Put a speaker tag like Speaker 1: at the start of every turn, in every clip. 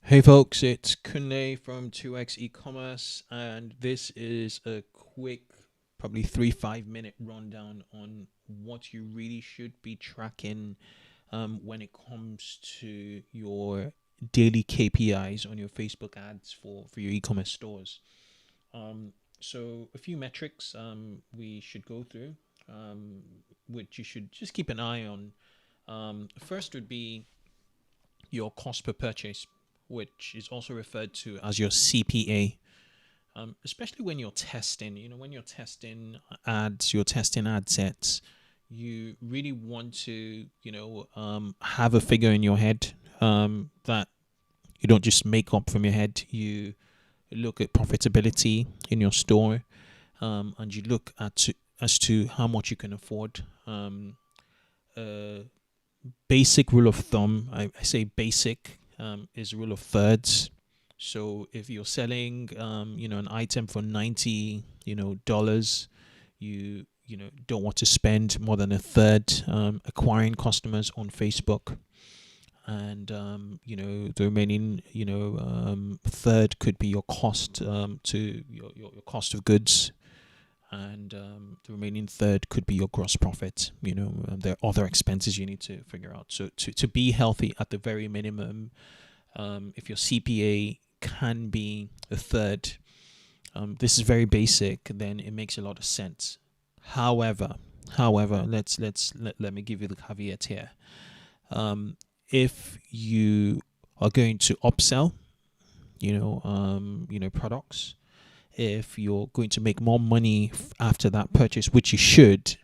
Speaker 1: Hey folks, it's Kunle from 2x e-commerce, and this is a quick, probably 3 5 minute rundown on what you really should be tracking when it comes to your daily KPIs on your Facebook ads for your e-commerce stores. So a few metrics we should go through, um, which you should just keep an eye on. First would be your cost per purchase, which is also referred to as your CPA. Especially when you're testing, when you're testing ads, you're testing ad sets, you really want to, have a figure in your head that you don't just make up from your head. You look at profitability in your store, and you look at as to how much you can afford. Uh, Basic rule of thumb, I say basic, is rule of thirds. So if you're selling, an item for $90, don't want to spend more than a third acquiring customers on Facebook, and the remaining, third could be your cost to your cost of goods, and the remaining third could be your gross profit. There are other expenses you need to figure out. So to be healthy, at the very minimum, if your CPA can be a third, this is very basic, then it makes a lot of sense. However, let me give you the caveat here. If you are going to upsell, products, if you're going to make more money after that purchase, which you should,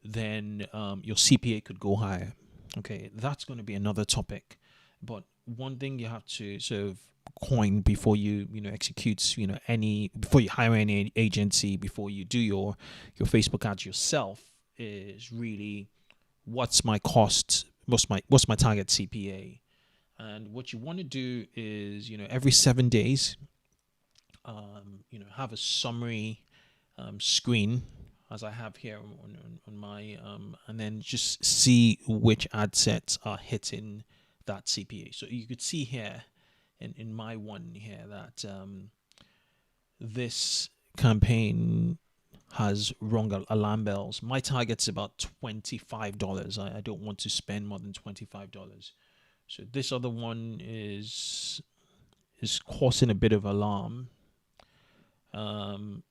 Speaker 1: then your CPA could go higher. Okay, that's going to be another topic. But one thing you have to sort of coin before you execute any before you hire any agency, before you do your Facebook ads yourself, is really what's my cost, what's my target CPA. And what you want to do is every 7 days, have a summary screen, as I have here on my, and then just see which ad sets are hitting that CPA. So you could see here in my one here that this campaign has wrong alarm bells. My target's about $25. I don't want to spend more than $25. So this other one is causing a bit of alarm, and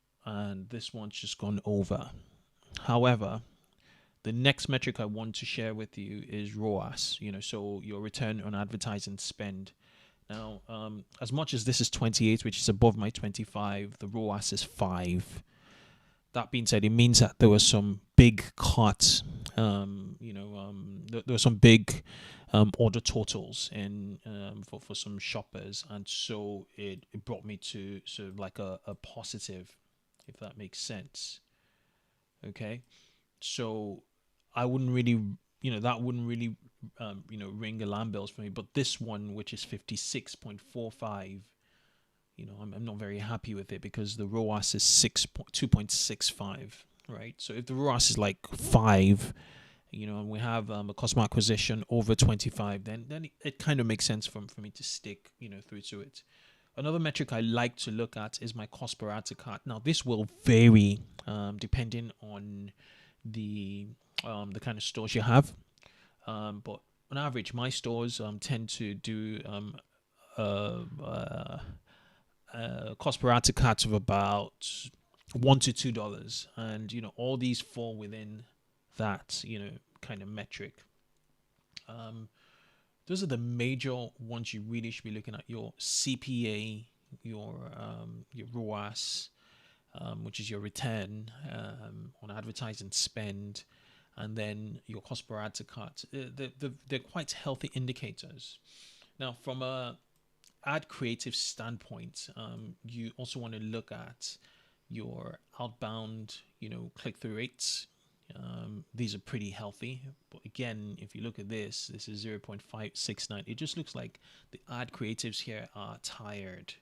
Speaker 1: this one's just gone over. However, the next metric I want to share with you is ROAS. So your return on advertising spend. Now, as much as this is 28, which is above my 25, the ROAS is 5. That being said, it means that there was some big cuts. There were some big order totals in for some shoppers, and so it brought me to sort of like a positive, if that makes sense. Okay, so I wouldn't really, that wouldn't really, ring alarm bells for me. But this one, which is 56.45, I'm not very happy with it, because the ROAS is 2.65, right? So if the ROAS is like 5, and we have a customer acquisition over 25, then it kind of makes sense for me to stick, through to it. Another metric I like to look at is my cost per add to cart. Now, this will vary depending on the kind of stores you have, but on average, my stores tend to do uh, uh, cost per add to cart of about $1 to $2, and all these fall within that kind of metric. Um, those are the major ones you really should be looking at: your CPA, your ROAS, which is your return on advertising spend, and then your cost per add to cart. They're quite healthy indicators. Now, from a ad creative standpoint, you also want to look at your outbound, click through rates. These are pretty healthy, but again, if you look at this is 0.569. It just looks like the ad creatives here are tired,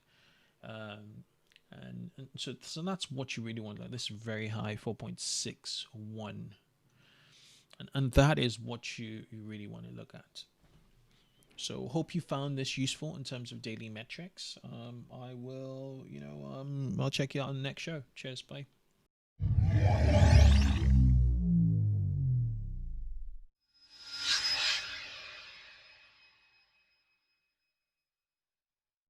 Speaker 1: and so that's what you really want. Like, this is very high, 4.61, and that is what you really want to look at. So hope you found this useful in terms of daily metrics. I will, I'll check you out on the next show. Cheers, bye.